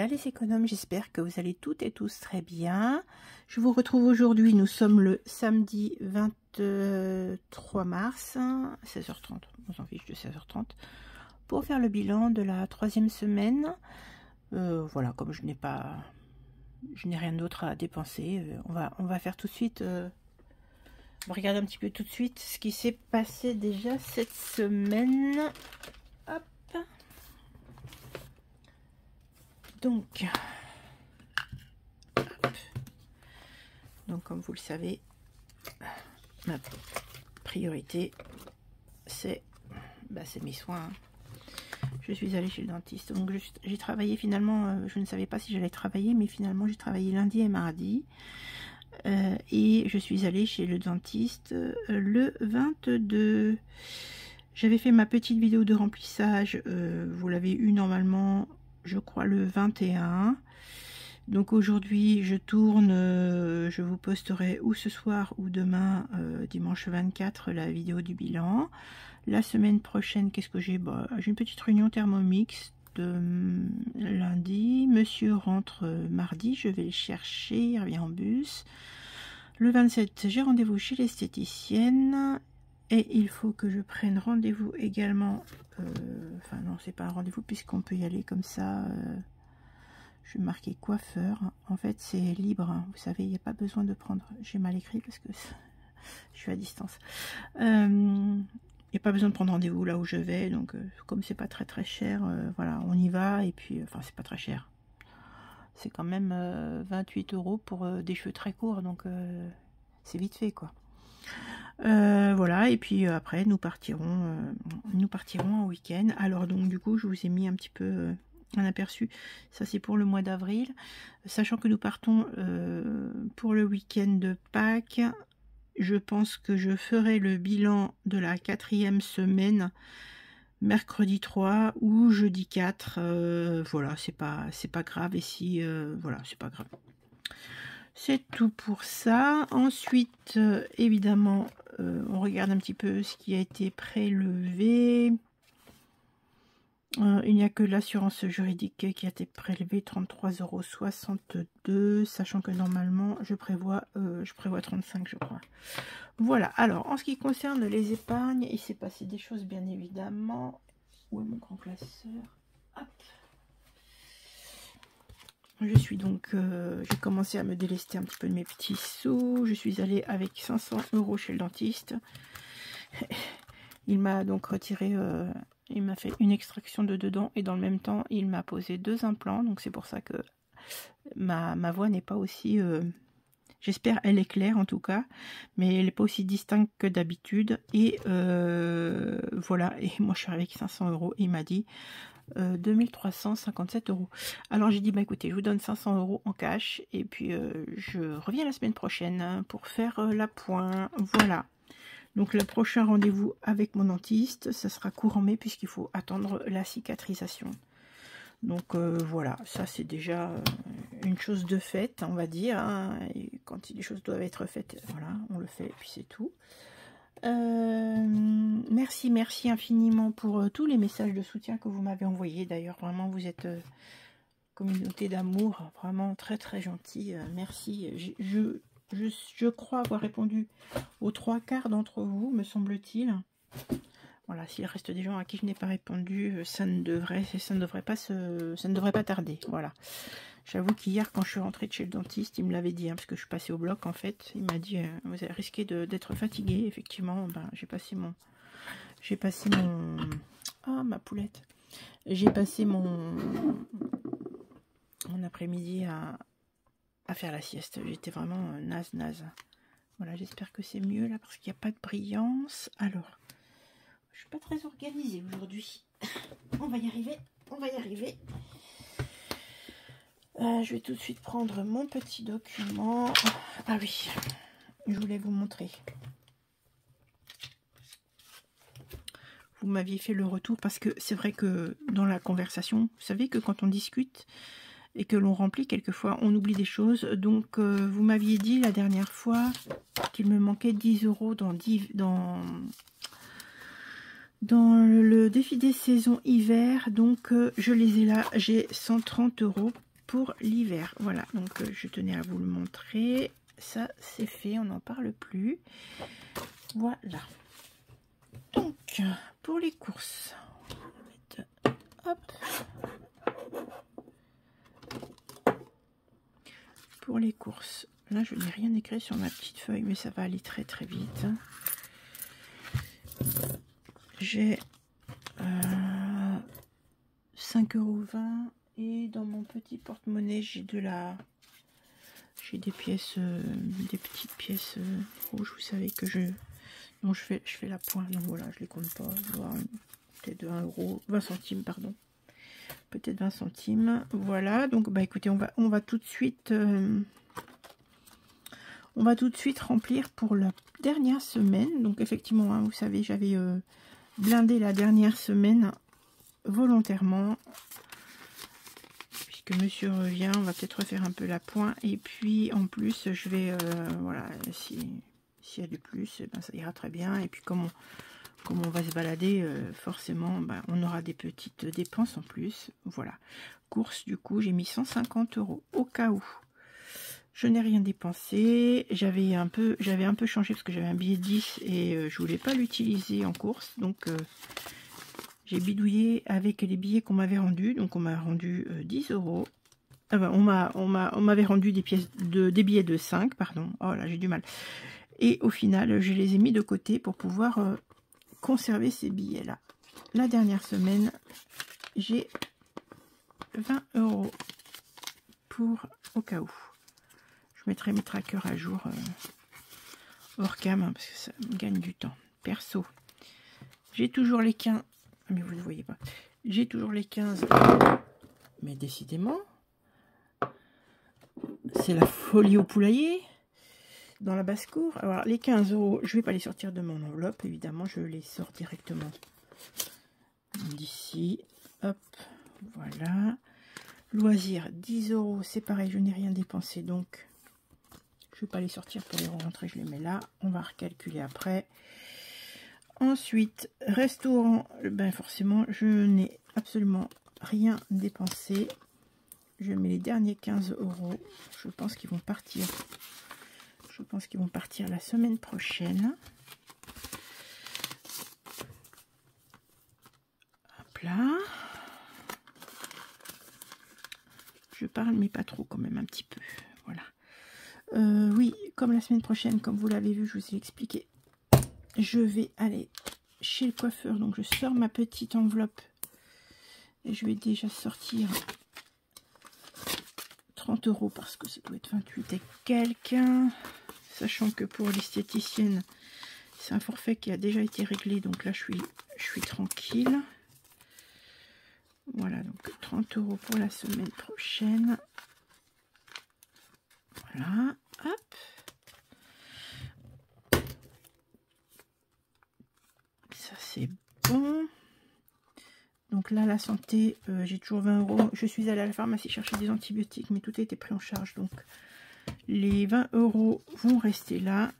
Voilà les économes, j'espère que vous allez toutes et tous très bien. Je vous retrouve aujourd'hui, nous sommes le samedi 23 mars, 16h30, on s'en fiche de 16h30, pour faire le bilan de la 3e semaine. Voilà, comme je n'ai rien d'autre à dépenser, on va faire tout de suite, on va regarder un petit peu tout de suite ce qui s'est passé déjà cette semaine. Hop. Donc, comme vous le savez, ma priorité, c'est mes soins. Je suis allée chez le dentiste. Donc, j'ai travaillé finalement, je ne savais pas si j'allais travailler, mais finalement, j'ai travaillé lundi et mardi. Et je suis allée chez le dentiste le 22. J'avais fait ma petite vidéo de remplissage. Vous l'avez eu normalement, je crois, le 21. Donc aujourd'hui je tourne, je vous posterai ou ce soir ou demain, dimanche 24, la vidéo du bilan. La semaine prochaine, qu'est-ce que j'ai? J'ai une petite réunion Thermomix lundi. Monsieur rentre mardi, je vais le chercher, il revient en bus. Le 27, j'ai rendez-vous chez l'esthéticienne. Et il faut que je prenne rendez-vous également. Enfin non, c'est pas un rendez-vous puisqu'on peut y aller comme ça. Je vais marquer coiffeur. En fait, c'est libre. Hein. Vous savez, il n'y a pas besoin de prendre. J'ai mal écrit parce que je suis à distance. Il n'y a pas besoin de prendre rendez-vous là où je vais. Donc, comme c'est pas très cher, voilà, on y va. Et puis, enfin, c'est pas très cher. C'est quand même 28 € pour des cheveux très courts. Donc, c'est vite fait, quoi. Voilà, et puis après nous partirons en week-end. Alors donc du coup je vous ai mis un petit peu un aperçu, ça c'est pour le mois d'avril, sachant que nous partons pour le week-end de Pâques. Je pense que je ferai le bilan de la 4e semaine mercredi 3 ou jeudi 4. Voilà, c'est pas grave, et si voilà, c'est pas grave. C'est tout pour ça. Ensuite, évidemment, on regarde un petit peu ce qui a été prélevé. Il n'y a que l'assurance juridique qui a été prélevée, 33,62 €, sachant que normalement, je prévois 35, je crois. Voilà. Alors, en ce qui concerne les épargnes, il s'est passé des choses, bien évidemment. Où est mon grand classeur? Hop. Je suis donc, j'ai commencé à me délester un petit peu de mes petits sous. Je suis allée avec 500 € chez le dentiste. Il m'a donc retiré, il m'a fait une extraction de 2 dents et dans le même temps, il m'a posé 2 implants. Donc c'est pour ça que ma voix n'est pas aussi, j'espère elle est claire en tout cas, mais elle n'est pas aussi distincte que d'habitude. Et voilà, et moi je suis avec 500 € et il m'a dit 2357 €. Alors j'ai dit écoutez, je vous donne 500 € en cash et puis je reviens la semaine prochaine pour faire l'appoint. Voilà, donc le prochain rendez-vous avec mon dentiste, ça sera courant mai puisqu'il faut attendre la cicatrisation. Donc voilà, ça c'est déjà une chose de faite, on va dire, hein. Et quand les choses doivent être faites, voilà, on le fait et puis c'est tout. Merci infiniment pour tous les messages de soutien que vous m'avez envoyés. D'ailleurs, vraiment, vous êtes communauté d'amour, vraiment très gentil. Merci. Je crois avoir répondu aux 3/4 d'entre vous, me semble-t-il. Voilà, s'il reste des gens à qui je n'ai pas répondu, ça ne devrait pas tarder. Voilà. J'avoue qu'hier, quand je suis rentrée de chez le dentiste, il me l'avait dit, hein, parce que je suis passée au bloc, en fait. Il m'a dit, vous allez risquer d'être fatigué. Effectivement, j'ai passé mon... Ah, ma poulette. J'ai passé mon après-midi à faire la sieste. J'étais vraiment naze. Voilà, j'espère que c'est mieux, là, parce qu'il n'y a pas de brillance. Alors, je suis pas très organisée aujourd'hui. On va y arriver. Je vais tout de suite prendre mon petit document. Ah oui, je voulais vous montrer. Vous m'aviez fait le retour parce que c'est vrai que dans la conversation, vous savez que quand on discute et que l'on remplit, quelquefois on oublie des choses. Donc vous m'aviez dit la dernière fois qu'il me manquait 10 € dans le défi des saisons hiver. Donc je les ai là, j'ai 130 €. pour l'hiver. Voilà, donc je tenais à vous le montrer. Ça, c'est fait, on n'en parle plus. Voilà. Donc, pour les courses, hop. Pour les courses, là, je n'ai rien écrit sur ma petite feuille, mais ça va aller très très vite. J'ai 5,20 € et dans mon petit porte-monnaie, j'ai des pièces, des petites pièces rouges, vous savez que je fais la pointe, donc voilà, je les compte pas, peut-être de 1 €, 20 centimes, pardon, peut-être 20 centimes, voilà. Donc bah écoutez, on va tout de suite remplir pour la dernière semaine. Donc effectivement, hein, vous savez, j'avais blindé la dernière semaine volontaèrement, puisque monsieur revient. On va peut-être refaire un peu la pointe, et puis en plus je vais voilà, s'il y a du plus, ben, ça ira très bien. Et puis comme on va se balader, forcément ben, on aura des petites dépenses en plus. Voilà, course, du coup j'ai mis 150 € au cas où. Je n'ai rien dépensé. J'avais un peu changé parce que j'avais un billet 10 et je voulais pas l'utiliser en course, donc j'ai bidouillé avec les billets qu'on m'avait rendus. Donc on m'a rendu 10 €. Ah ben, on m'avait rendu des billets de 5, pardon. Oh là, j'ai du mal. Et au final, je les ai mis de côté pour pouvoir conserver ces billets là. La dernière semaine, j'ai 20 € pour au cas où. Je mettrai mes trackers à jour hors cam, hein, parce que ça me gagne du temps. Perso, j'ai toujours les 15. Mais vous ne voyez pas. J'ai toujours les 15. Mais décidément, c'est la folie au poulailler. Dans la basse-cour. Alors, les 15 €, je ne vais pas les sortir de mon enveloppe. Évidemment, je les sors directement d'ici. Hop, voilà. Loisirs, 10 €. C'est pareil, je n'ai rien dépensé. Donc, je ne vais pas les sortir pour les rentrer. Je les mets là. On va recalculer après. Ensuite, restaurant. Ben, forcément, je n'ai absolument rien dépensé. Je mets les derniers 15 €. Je pense qu'ils vont partir. Je pense qu'ils vont partir la semaine prochaine. Hop là. Je parle, mais pas trop quand même, un petit peu. Voilà. Oui, comme la semaine prochaine, comme vous l'avez vu, je vous ai expliqué, je vais aller chez le coiffeur. Donc je sors ma petite enveloppe. Et je vais déjà sortir 30 € parce que ça doit être 28 et quelques. Sachant que pour l'esthéticienne, c'est un forfait qui a déjà été réglé. Donc là, je suis tranquille. Voilà, donc 30 € pour la semaine prochaine. Voilà, hop. Ça, c'est bon. Donc là, la santé, j'ai toujours 20 €. Je suis allée à la pharmacie chercher des antibiotiques, mais tout a été pris en charge. Donc, les 20 € vont rester là.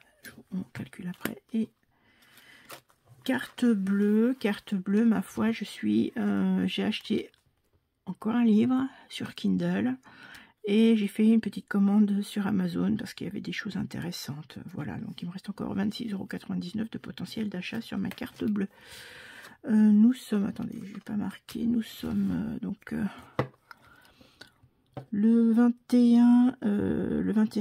On calcule après. Et carte bleue, ma foi, j'ai acheté encore un livre sur Kindle. Et j'ai fait une petite commande sur Amazon parce qu'il y avait des choses intéressantes. Voilà, donc il me reste encore 26,99 € de potentiel d'achat sur ma carte bleue. Nous sommes, attendez, je n'ai pas marqué, nous sommes donc le 21,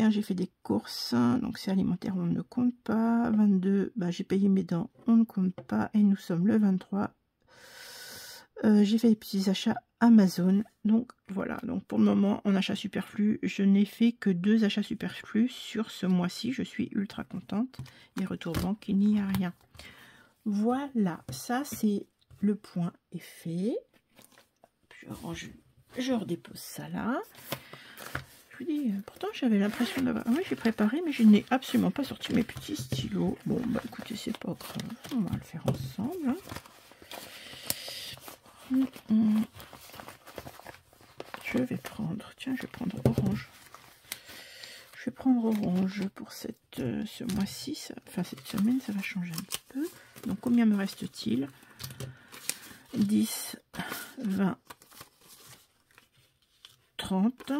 j'ai fait des courses, donc c'est alimentaire, on ne compte pas. 22, bah, j'ai payé mes dents, on ne compte pas. Et nous sommes le 23. J'ai fait des petits achats Amazon. Donc voilà, donc pour le moment en achat superflu, je n'ai fait que 2 achats superflus sur ce mois-ci. Je suis ultra contente. Et retour banque, il n'y a rien. Voilà, ça c'est le point est fait. Je redépose ça là. Je vous dis, pourtant j'avais l'impression d'avoir... Ah oui, j'ai préparé, mais je n'ai absolument pas sorti mes petits stylos. Bon, bah écoutez, c'est pas grave. On va le faire ensemble. Hein. Je vais prendre... Tiens, je vais prendre orange. Je vais prendre orange pour ce mois-ci. Enfin, cette semaine, ça va changer un petit peu. Donc, combien me reste-t-il? 10, 20... 30,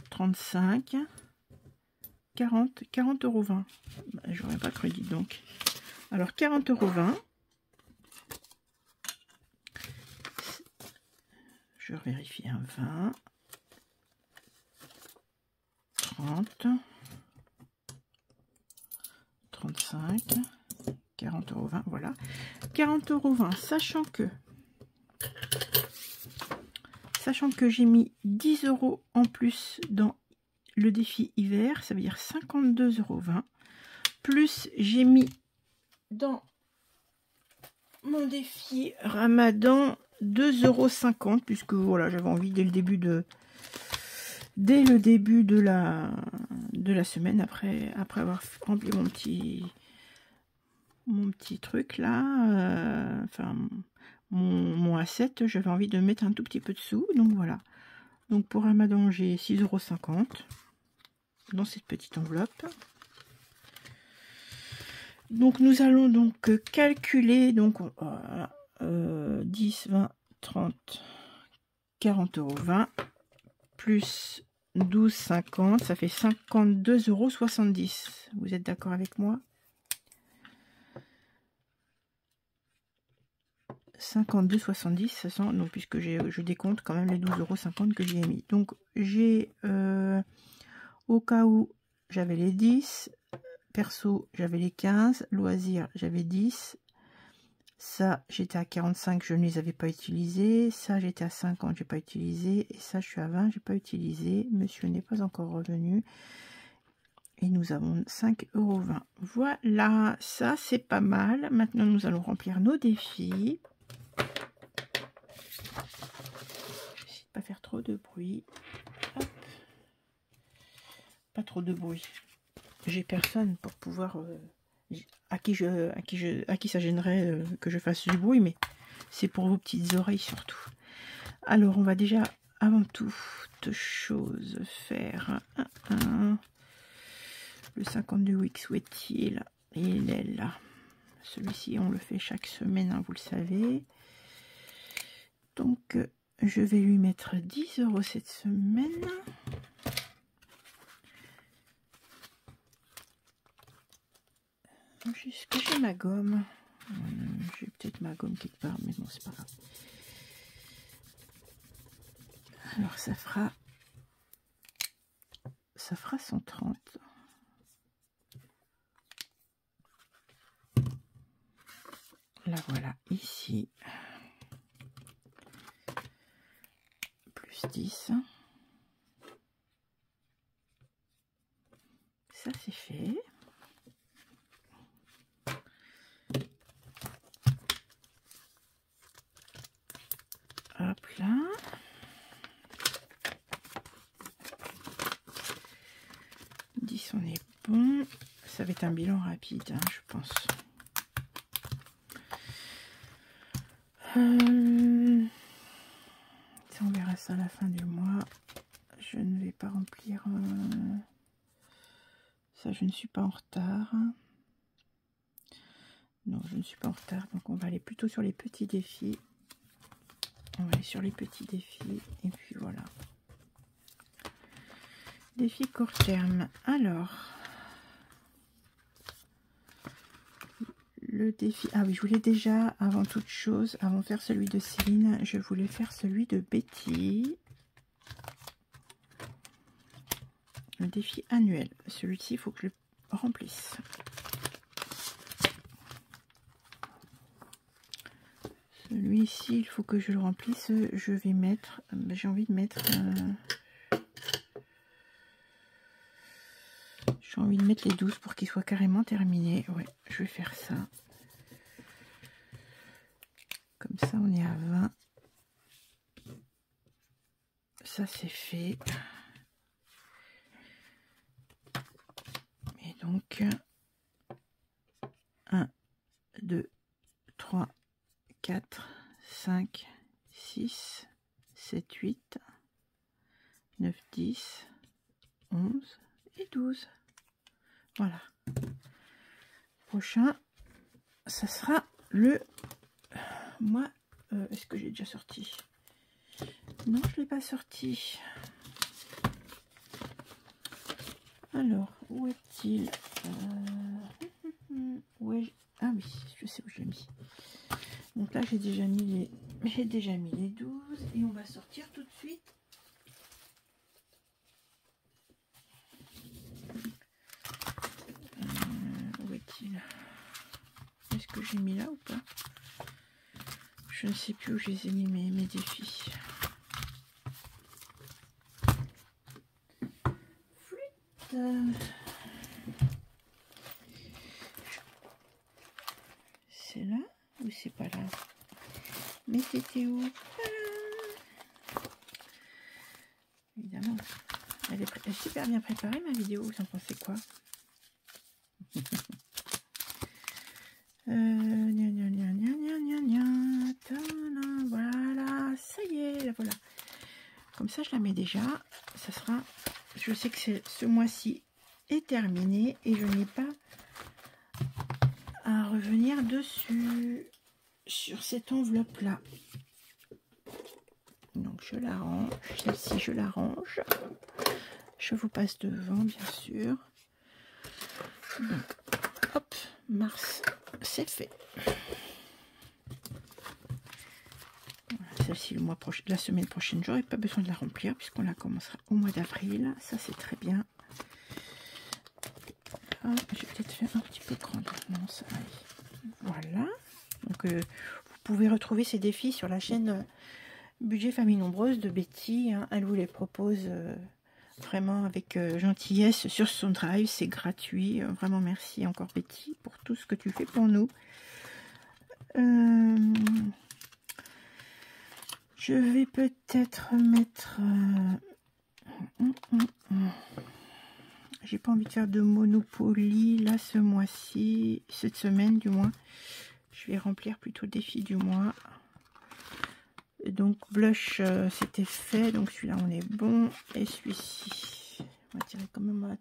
35, 40, 40,20 €. Bah, j'aurais pas cru, dit donc. Alors 40,20 €. Je vérifie un 20, 30, 35, 40,20 €, voilà. 40,20 €, sachant que j'ai mis 10 € en plus dans le défi hiver, ça veut dire 52,20 €, plus j'ai mis dans mon défi Ramadan 2,50 €, puisque voilà, j'avais envie dès le début de la semaine, après avoir rempli mon petit truc là, enfin mon A7, j'avais envie de mettre un tout petit peu de sous, donc voilà. Donc pour Ramadan, j'ai 6,50 € dans cette petite enveloppe. Donc nous allons donc calculer, donc 10, 20, 30, 40,20 €, plus 12,50, ça fait 52,70 €. Vous êtes d'accord avec moi? 52,70 €, ça sent, donc puisque je décompte quand même les 12,50 € que j'y ai mis. Donc j'ai, au cas où, j'avais les 10, perso j'avais les 15, loisirs j'avais 10, ça j'étais à 45, je ne les avais pas utilisés, ça j'étais à 50, j'ai pas utilisé, et ça je suis à 20, j'ai pas utilisé. Monsieur n'est pas encore revenu, et nous avons 5,20 €. Voilà, ça c'est pas mal. Maintenant nous allons remplir nos défis. J'essaie de pas faire trop de bruit. Hop. Pas trop de bruit. J'ai personne pour pouvoir à qui ça gênerait que je fasse du bruit, mais c'est pour vos petites oreilles surtout. Alors on va déjà avant toute chose faire le 52 weeks, où est-il? Il est là. Celui-ci on le fait chaque semaine, hein, vous le savez. Donc je vais lui mettre 10 € cette semaine. Est-ce que j'ai ma gomme? J'ai peut-être ma gomme quelque part, mais bon, c'est pas grave. Alors ça fera 130. La voilà ici. Plus 10. Ça c'est fait. Hop là. On est bon. Ça va être un bilan rapide, hein, je pense. Ça, on verra ça à la fin du mois. Je ne vais pas remplir ça, je ne suis pas en retard. Non, je ne suis pas en retard, donc on va aller plutôt sur les petits défis. On va aller sur les petits défis, et puis voilà. Défi court terme. Alors, le défi... Ah oui, je voulais déjà, avant toute chose, avant de faire celui de Céline, je voulais faire celui de Betty. Le défi annuel. Celui-ci, il faut que je le remplisse. Celui-ci, il faut que je le remplisse. Je vais mettre... j'ai envie de mettre... j'ai envie de mettre les 12 pour qu'il soit carrément terminé. Ouais, je vais faire ça. Comme ça, on est à 20. Ça, c'est fait. Et donc, 1, 2, 3, 4, 5, 6, 7, 8, 9, 10, 11 et 12. Voilà. Prochain, ça sera le mois... est-ce que j'ai déjà sorti? Non, je ne l'ai pas sorti. Alors, où est-il? Ah oui, je sais où je l'ai mis. Donc là, j'ai déjà mis les 12 et on va sortir tout de suite. Où est-il? Est-ce que j'ai mis là ou pas? Je ne sais plus où je les ai mis mes défis. C'est là ou c'est pas là? Mais c'était où? Évidemment, elle est super bien préparée ma vidéo. Vous en pensez quoi? Voilà, ça y est, la voilà. Comme ça, je la mets déjà. Ça sera. Je sais que ce mois-ci est terminé et je n'ai pas à revenir dessus sur cette enveloppe là. Donc je la range. Celle-ci, je la range. Je vous passe devant, bien sûr. Donc, hop, mars, c'est fait. Celle-ci, le mois prochain, la semaine prochaine, j'aurai pas besoin de la remplir puisqu'on la commencera au mois d'avril. Ça, c'est très bien. Ah, j'ai peut-être fait un petit peu grande. Non, ça aille. Voilà. Donc, vous pouvez retrouver ces défis sur la chaîne Budget Famille Nombreuse de Betty. Hein. Elle vous les propose vraiment avec gentillesse sur son drive. C'est gratuit. Vraiment, merci encore Betty pour tout ce que tu fais pour nous. Je vais peut-être mettre... J'ai pas envie de faire de Monopoly là ce mois-ci, cette semaine du moins. Je vais remplir plutôt le défi du mois. Donc blush c'était fait, donc celui-là on est bon. Et celui-ci, on va tirer quand même, on va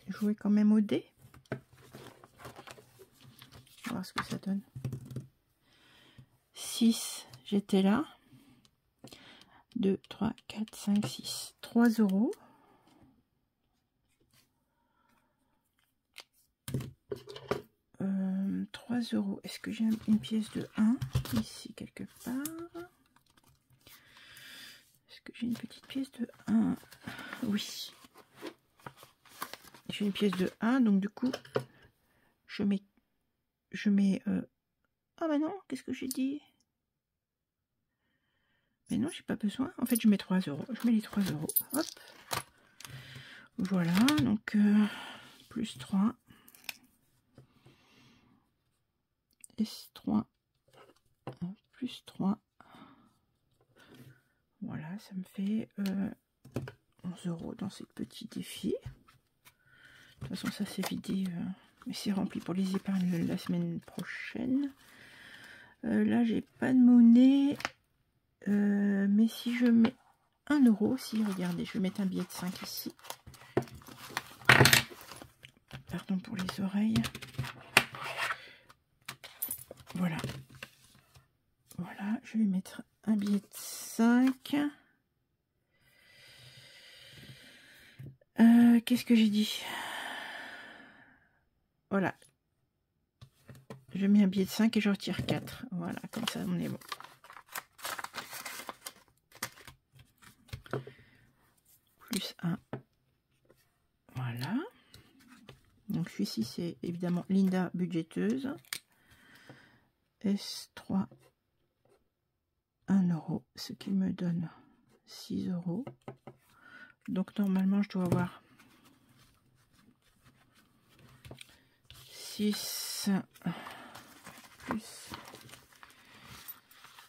jouer quand même au dé. On va voir ce que ça donne. 6, j'étais là. 2, 3, 4, 5, 6. 3 €. Euh, 3 €. Est-ce que j'ai une pièce de 1 ici quelque part? Est-ce que j'ai une petite pièce de 1? Oui. J'ai une pièce de 1, donc du coup, je mets... Ah bah non, qu'est-ce que j'ai dit? Mais non, j'ai pas besoin. En fait, je mets 3 €. Je mets les 3 €. Hop. Voilà, donc plus 3. S3. Plus 3. Voilà, ça me fait 11 € dans ce petit défi. De toute façon, ça c'est vidé. Mais c'est rempli pour les épargnes la semaine prochaine. Là, j'ai pas de monnaie. Mais si je mets 1 €, si regardez, je vais mettre un billet de 5 ici. Pardon pour les oreilles. Voilà. Voilà, je vais mettre un billet de 5. Qu'est-ce que j'ai dit? Voilà. Je mets un billet de 5 et je retire 4. Voilà, comme ça on est bon. Plus 1. Voilà. Donc celui-ci c'est évidemment Linda budgéteuse. S3. 1 €, ce qui me donne 6 €. Donc normalement je dois avoir 6 plus,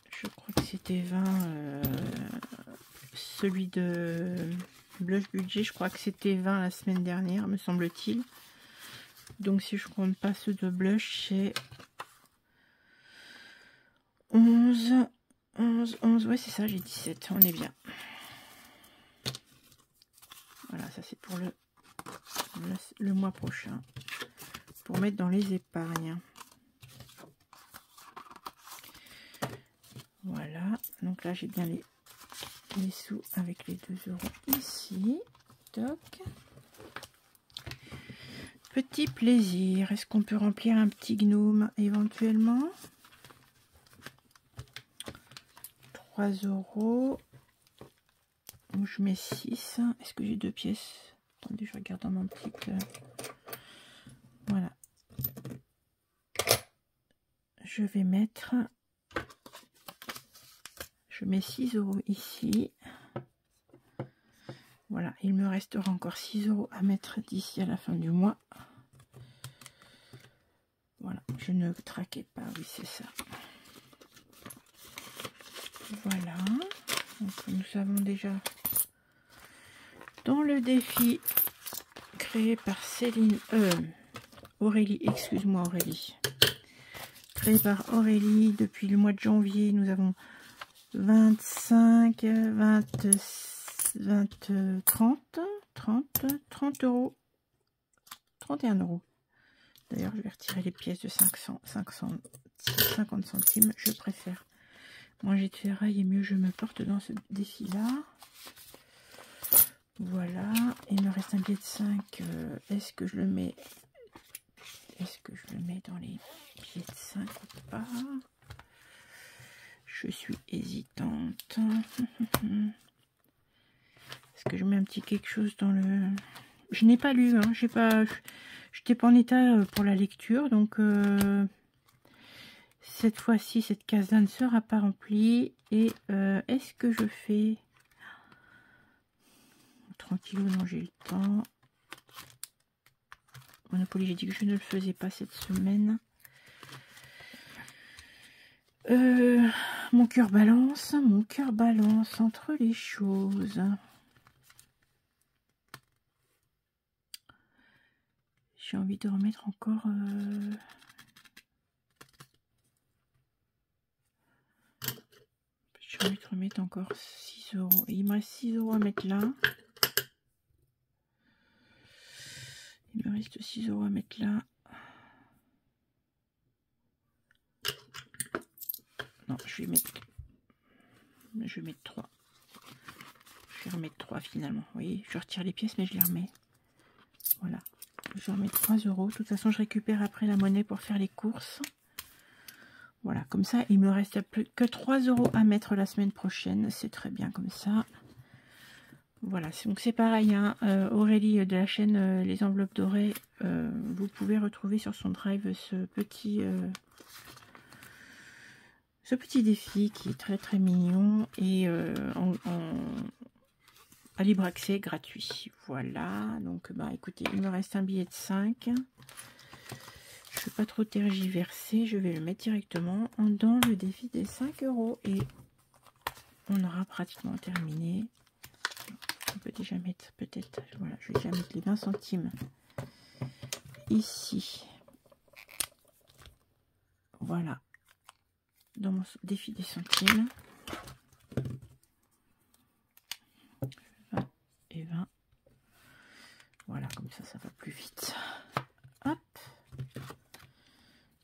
je crois que c'était 20, celui de blush budget, je crois que c'était 20 la semaine dernière, me semble-t-il. Donc si je compte pas ceux de blush, c'est 11, ouais c'est ça, j'ai 17, on est bien. Voilà, ça c'est pour le mois prochain, pour mettre dans les épargnes. Voilà, donc là j'ai bien les les sous avec les 2 € ici. Toc. Petit plaisir. Est-ce qu'on peut remplir un petit gnome éventuellement? 3 €. Donc je mets 6. Est-ce que j'ai 2 pièces? Attendez, je regarde dans mon petit... Voilà. Je vais mettre... Je mets 6 € ici. Voilà, il me restera encore 6 € à mettre d'ici à la fin du mois. Voilà, je ne traquais pas, oui c'est ça. Voilà, donc nous avons déjà dans le défi créé par Aurélie, excuse-moi Aurélie. Créé par Aurélie depuis le mois de janvier, nous avons 25, 30 €, 31 €. D'ailleurs, je vais retirer les pièces de 50 centimes, je préfère. Moi, j'ai de ferraille et mieux je me porte dans ce défi-là. Voilà, il me reste un billet de 5. Est-ce que je le mets dans les billets de 5 ou pas? Je suis hésitante. Est-ce que je mets un petit quelque chose dans le... Je n'ai pas lu, hein, j'étais pas en état pour la lecture, donc cette fois-ci, cette case-là ne sera pas remplie. Et est-ce que je fais... Tranquille, non, j'ai le temps. Monopoly, j'ai dit que je ne le faisais pas cette semaine. Mon cœur balance entre les choses. J'ai envie de remettre encore... J'ai envie de remettre encore 6 €. Et il me reste 6 € à mettre là. Il me reste 6 € à mettre là. Non, je vais mettre 3. Je vais remettre 3 finalement. Vous voyez, je retire les pièces, mais je les remets. Voilà. Je vais remettre 3 €. De toute façon, je récupère après la monnaie pour faire les courses. Voilà, comme ça, il me reste plus que 3 € à mettre la semaine prochaine. C'est très bien comme ça. Voilà, donc c'est pareil, hein, Aurélie de la chaîne Les Enveloppes Dorées, vous pouvez retrouver sur son drive ce petit défi qui est très très mignon et à libre accès gratuit. Voilà, donc bah écoutez, il me reste un billet de 5. Je ne vais pas trop tergiverser, je vais le mettre directement dans le défi des 5 € et on aura pratiquement terminé. On peut déjà mettre peut-être, voilà, je vais déjà mettre les 20 centimes ici. Voilà, dans mon défi des centimes. 20 et 20. Voilà, comme ça, ça va plus vite. Hop.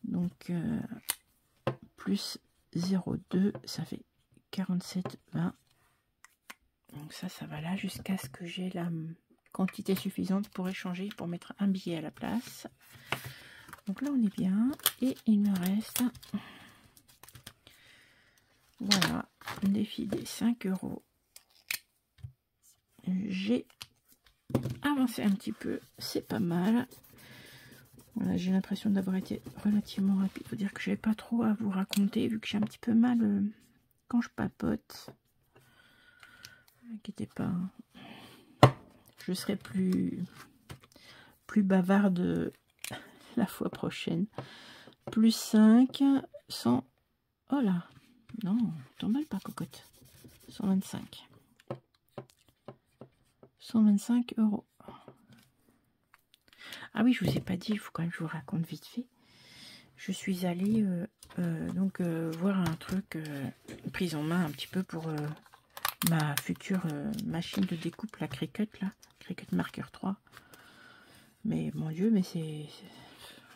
Donc, plus 0,2, ça fait 47,20. Donc ça va là jusqu'à ce que j'ai la quantité suffisante pour échanger, pour mettre un billet à la place. Donc là, on est bien. Et il me reste... Voilà, un défi des 5 €. J'ai avancé un petit peu, c'est pas mal. Voilà, j'ai l'impression d'avoir été relativement rapide. Il faut dire que je n'avais pas trop à vous raconter, vu que j'ai un petit peu mal quand je papote. Ne vous inquiétez pas. Je serai plus bavarde la fois prochaine. Plus 5, 100... Oh là, non, t'emballes pas, cocotte. 125. 125 €. Ah oui, je vous ai pas dit, il faut quand même que je vous raconte vite fait. Je suis allée voir un truc, prise en main un petit peu pour ma future machine de découpe, la Cricut, là, Cricut Marker 3. Mais mon Dieu, mais c'est...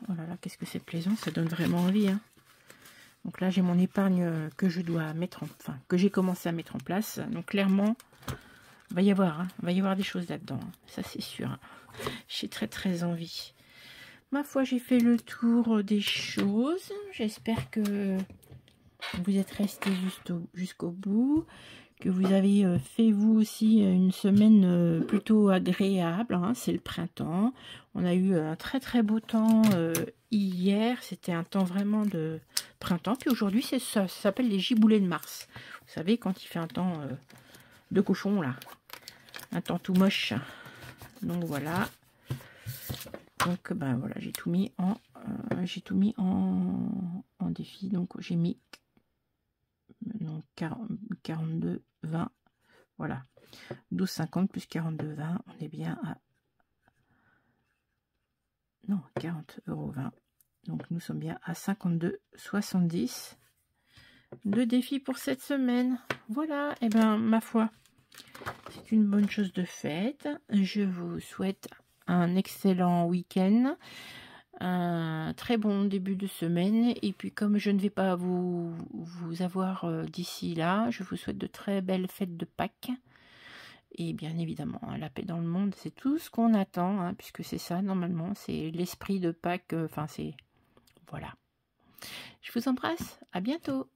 Oh là là, qu'est-ce que c'est plaisant, ça donne vraiment envie, hein. Donc là, j'ai mon épargne que je dois mettre, enfin, que j'ai commencé à mettre en place. Donc clairement, il va y avoir des choses là-dedans. Ça, c'est sûr. J'ai très envie. Ma foi, j'ai fait le tour des choses. J'espère que vous êtes restés jusqu'au bout, que vous avez fait vous aussi une semaine plutôt agréable. Hein, c'est le printemps. On a eu un très beau temps hier. C'était un temps vraiment de printemps. Puis aujourd'hui, ça s'appelle les giboulées de Mars. Vous savez, quand il fait un temps de cochon, là. Un temps tout moche. Donc voilà. Donc ben voilà, j'ai tout mis en défi. Donc j'ai mis 42, 20. Voilà. 12,50 plus 42, 20. On est bien à... Non, 40,20 €. Donc nous sommes bien à 52,70 de défi pour cette semaine. Voilà. Et ben ma foi, c'est une bonne chose de faite. Je vous souhaite un excellent week-end, un très bon début de semaine, et puis comme je ne vais pas vous avoir d'ici là, je vous souhaite de très belles fêtes de Pâques, et bien évidemment la paix dans le monde, c'est tout ce qu'on attend, hein, puisque c'est ça normalement, c'est l'esprit de Pâques, enfin c'est... Voilà. Je vous embrasse, à bientôt.